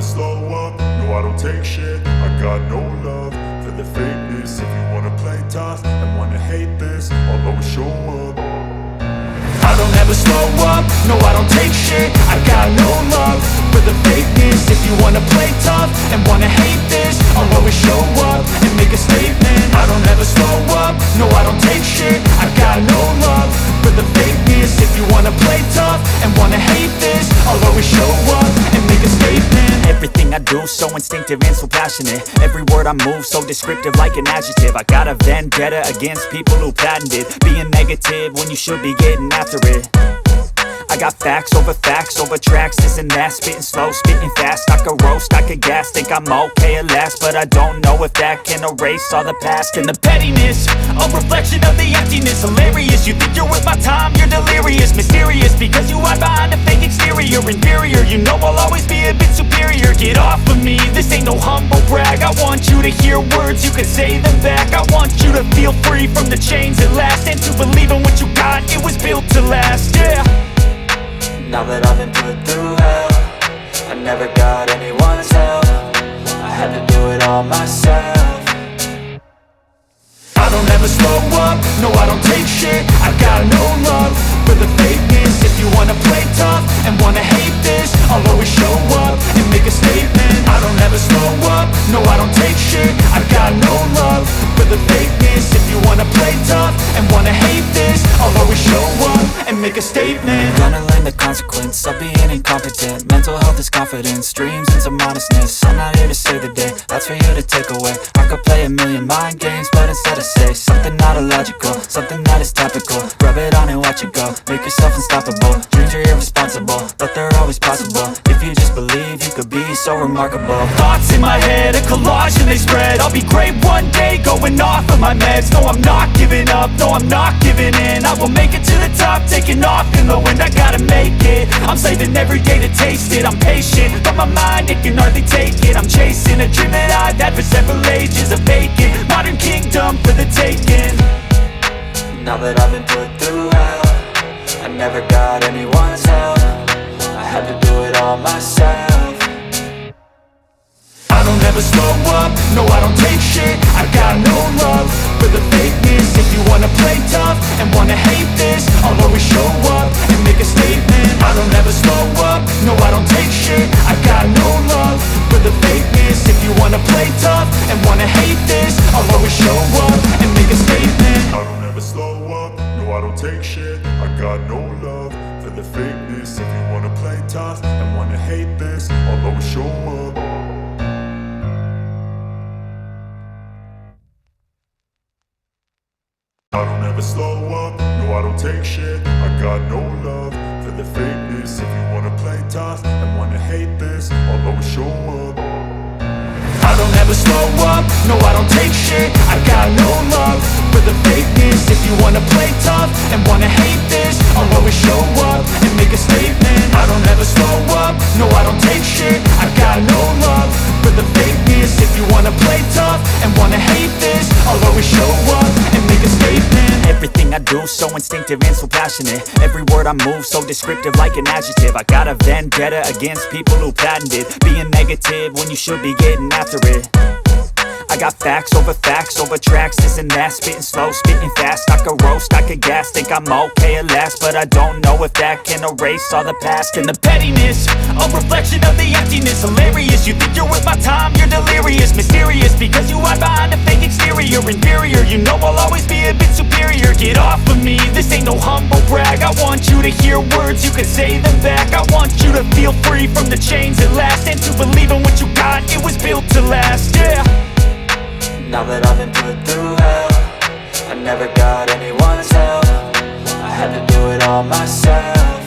slow up, no I don't take shit. I got no love for the fakeness. If you wanna play tough and wanna hate this, I'll always show up. I don't ever slow up, no I don't take shit. I got no love for the fakeness. If you wanna play tough and wanna hate this, I'll always show up and make a statement. I don't ever slow up, no I don't take shit. I got no love for the fakeness. If you wanna play tough and wanna hate this, I'll always show up and make a statement. Everything I do so instinctive and so passionate. Every word I move so descriptive like an adjective. I got a vendetta against people who patented being negative when you should be getting after it. I got facts over tracks, this and that. Spitting slow, spitting fast. I could roast, I could gas. Think I'm okay at last, but I don't know if that can erase all the past. And the pettiness, a reflection of the emptiness. Hilarious, you think you're worth my time, you're delirious. Mysterious, because you hide behind a fake exterior. Inferior, you know I'll always be a bit superior. Get off of me, this ain't no humble brag. I want you to hear words, you can say them back. I want you to feel free from the chains at last, and to believe in what you got, it was built to last, yeah. Now that I've been put through hell, I never got anyone's help. I had to do it all myself. I don't ever slow up, no I don't take shit. I got no love for the fakeness. If you wanna play tough and wanna hate this, I'll always show up and make a statement. I don't ever slow up, no I don't take shit. I got no love for the fakeness. If you wanna play tough and wanna hate this, I'll always show up and make a statement. Gonna learn the consequence of being incompetent. Mental health is confidence, dreams and some modestness. I'm not here to save the day, that's for you to take away. I could play a million mind games, but instead I say something not illogical, something that is topical. Rub it on and watch it go, make yourself unstoppable. Dreams are irresponsible, but they're always possible. If you just believe, you could be so remarkable. Thoughts in my head, a collage and they spread. I'll be great one day, going off of my meds. No, I'm not giving up, no, I'm not giving in. I will make it to the top, taking off in the wind. I gotta make it, I'm saving every day to taste it. I'm patient, but my mind, it can hardly take it. I'm chasing a dream that I've had for several ages. A vacant, modern kingdom for the taking. Now that I've been put through hell, I never got anyone's help. I had to do it all myself. I don't ever slow up, no I don't take shit. I got no love for the fakeness. If you wanna play tough and wanna hate this, I'll always show up and make a statement. I don't ever slow up, no I don't take shit. I got no love for the fakeness. If you wanna play tough and wanna hate this, I'll always show up and make a statement. I don't ever slow up, no I don't take shit. I got no love for the fakeness. If you wanna play tough and wanna hate this, I'll always show up. I don't ever slow up, no I don't take shit. I got no love for the fakeness. If you wanna play tough and wanna hate this, I'll always show up. I don't ever slow up, no I don't take shit. I got no love for the fakeness. If you wanna play tough and wanna hate this, I'll always show up and make a statement. I don't ever slow up, no I don't take shit. I got no love for the fakeness. If you wanna play tough and wanna hate this, I'll always show up and make a statement. Everything I do so instinctive and so passionate. Every word I move so descriptive like an adjective. I got a vendetta against people who patented being negative when you should be getting after it. I got facts over tracks, this and that. Spitting slow, spitting fast. I could roast, I could gas. Think I'm okay at last, but I don't know if that can erase all the past. And the pettiness, a reflection of the emptiness. Hilarious, you think you're worth my time, you're delirious. Mysterious, because you hide behind a fake exterior. Inferior, you know I'll always be a bit superior. Get off of me, this ain't no humble brag. I want you to hear words, you can say them back. I want you to feel free from the chains at last, and to believe in what you got, it was built to last, yeah. Now that I've been put through hell, I never got anyone's help. I had to do it all myself.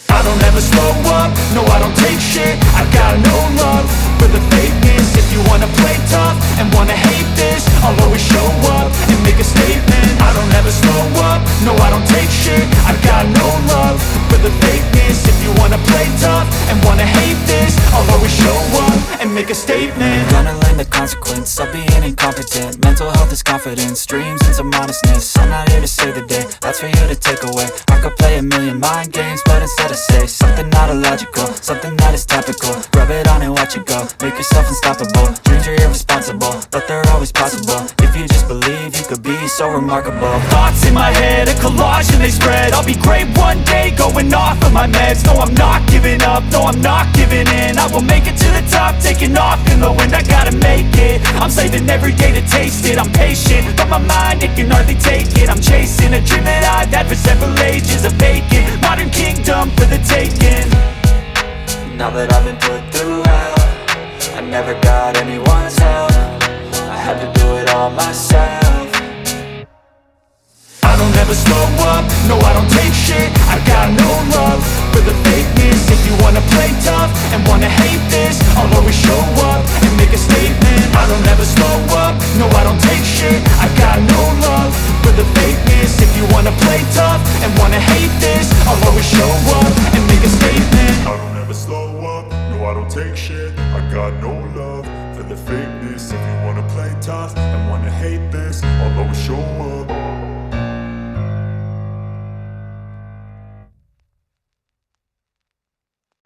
I don't ever slow up, no I don't take shit. I got no love for the fakeness. If you wanna play tough and wanna hate this, I'll always show up and make a statement. I don't ever slow up, no I don't take shit. I got no love for the fakeness. If you wanna play tough and wanna hate this, I'll always show up and and make a statement. Gonna learn the consequence of being incompetent. Mental health is confidence, dreams into modestness. I'm not here to save the day, that's for you to take away. I could play a million mind games, but instead I say something not illogical, something that is topical. Rub it on and watch it go, make yourself unstoppable. Dreams are irresponsible, but they're always possible. If you just believe, you could be so remarkable. Thoughts in my head, a collage and they spread. I'll be great one day, going off of my meds. No, I'm not giving up, no, I'm not giving in. I will make it to the top, taking off in the wind. I gotta make it, I'm saving every day to taste it. I'm patient, but my mind, it can hardly take it. I'm chasing a dream that I've had for several ages. A vacant, modern kingdom for the taking. Now that I've been put through hell, I never got anyone's help. I had to do it all myself. I don't ever slow up, no I don't take shit. I got no love for the fakeness. If you wanna play tough and wanna hate this, I'll always show up and make a statement. I don't ever slow up, no I don't take shit. I got no love for the fakeness. If you wanna play tough and wanna hate this, I'll always show up and make a statement. I don't ever slow up, no I don't take shit. I got no love for the fakeness. If you wanna play tough and wanna hate this, I'll always show up.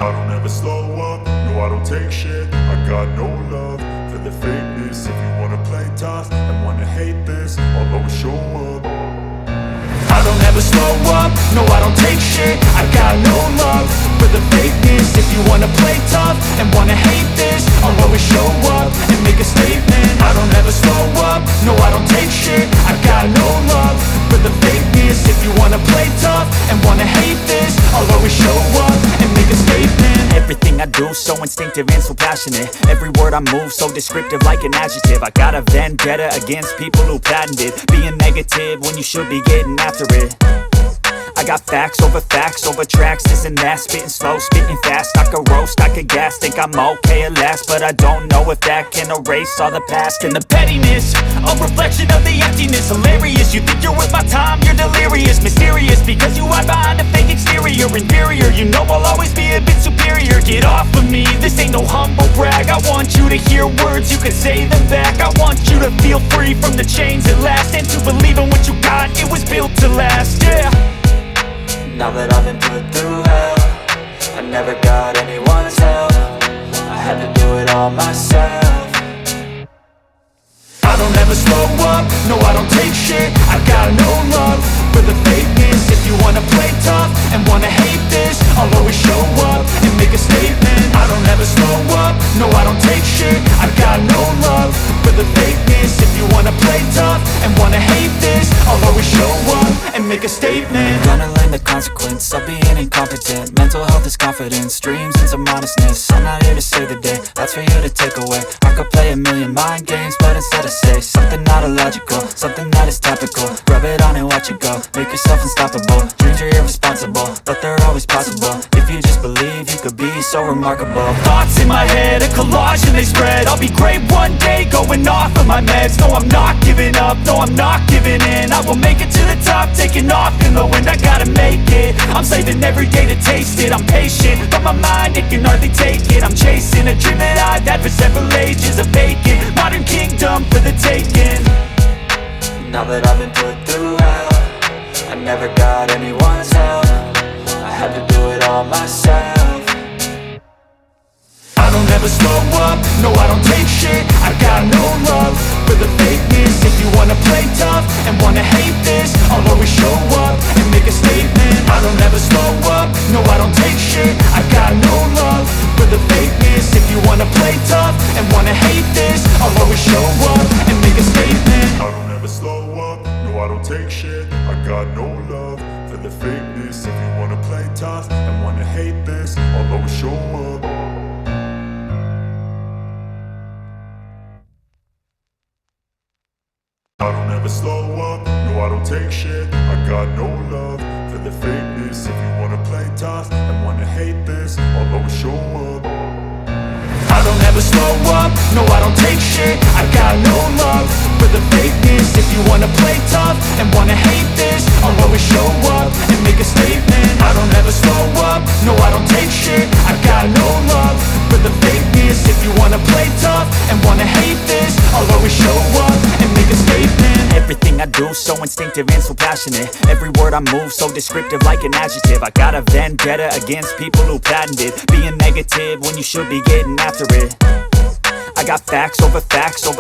I don't ever slow up, no I don't take shit. I got no love for the fakeness. If you wanna play tough and wanna hate this, I'll always show up. I don't ever slow up, no I don't take shit. I got no love for the fakeness. If you wanna play tough and wanna hate this, I'll always show up and make a statement. I don't ever slow up, no I don't take shit. I got no love for the fakeness. If you wanna play tough and wanna hate this, I'll always show up and make a statement. Everything I do so instinctive and so passionate. Every word I move so descriptive like an adjective. I got a vendetta against people who patented being negative when you should be getting after it. I got facts over tracks, this and that. Spitting slow, spitting fast, I could roast, I could gas. Think I'm okay at last, but I don't know if that can erase all the past. And the pettiness, a reflection of the emptiness. Hilarious, you think you're worth my time, you're delirious. Mysterious, because you hide behind a fake exterior. Inferior, you know I'll always be a bit superior. Get off of me, this ain't no humble brag. I want you to hear words, you can say them back. I want you to feel free from the chains at last, and to believe in what you got, it was built to last, yeah. Now that I've been put through hell, I never got anyone's help. I had to do it all myself. I don't ever slow up, no I don't take shit. I got no love for the fakeness. If you wanna play tough and wanna hate this, I'll always show up and make a statement. I don't ever slow up, no I don't take shit. I got no love for the fakeness. If you wanna play tough and wanna hate this, I'll always show up and make a statement. Gonna learn the consequence of being incompetent. Mental health is confidence, dreams into modestness. I'm not here to save the day, that's for you to take away. I could play a million mind games, but instead I say something not illogical, something that is topical. Rub it on and watch it go, make yourself unstoppable. Dreams are irresponsible, but they're always possible. If you just believe, you could be so remarkable. Thoughts in my head, a collage and they spread. I'll be great one day, going off of my meds. No, I'm not giving up, no, I'm not giving in. I will make it to the top, taking off in the wind. I gotta make it, I'm saving every day to taste it. I'm patient, but my mind, it can hardly take it. I'm chasing a dream that I've had for several ages. A vacant, modern kingdom for the taking. Now that I've been put through hell, I never got anyone's help. I had to do it all myself. I don't ever slow up, no I don't take shit. I got no love for the fakeness. If you wanna play tough and wanna hate this, I'll always show up and make a statement. I don't ever slow up, no I don't take shit. I got no love for the fakeness. If you wanna play tough and wanna hate this, I'll always show up and make a statement. I don't ever slow up, no I don't take shit. I got no love for the fakeness. If you wanna play tough and wanna hate this, I'll always show up. I don't ever slow up, no I don't take shit. I got no love for the fakeness. If you wanna play tough and wanna hate this, I'll always show up. I don't ever slow up, no I don't take shit. I got no love for the fakeness. If you wanna play tough and wanna hate this, I'll always show up and make a statement. I don't ever slow up, no I don't take shit. I got no love for the fakeness. If you wanna play do, so instinctive and so passionate. Every word I move, so descriptive like an adjective. I got a vendetta against people who patented being negative when you should be getting after it. I got facts over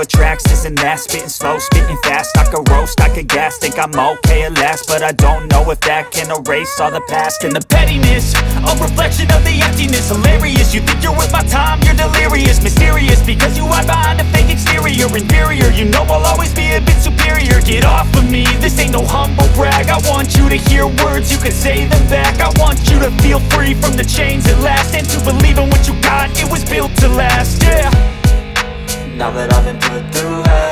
tracks, this and that. Spitting slow, spitting fast, I could roast, I could gas. Think I'm okay at last, but I don't know if that can erase all the past. And the pettiness, a reflection of the emptiness. Hilarious, you think you're worth my time, you're delirious. Mysterious, because you hide behind a fake exterior. Inferior, you know I'll always be a bit superior. Get off of me, this ain't no humble brag. I want you to hear words, you can say them back. I want you to feel free from the chains at last, and to believe in what you got, it was built to last, yeah. Now that I've been put through hell,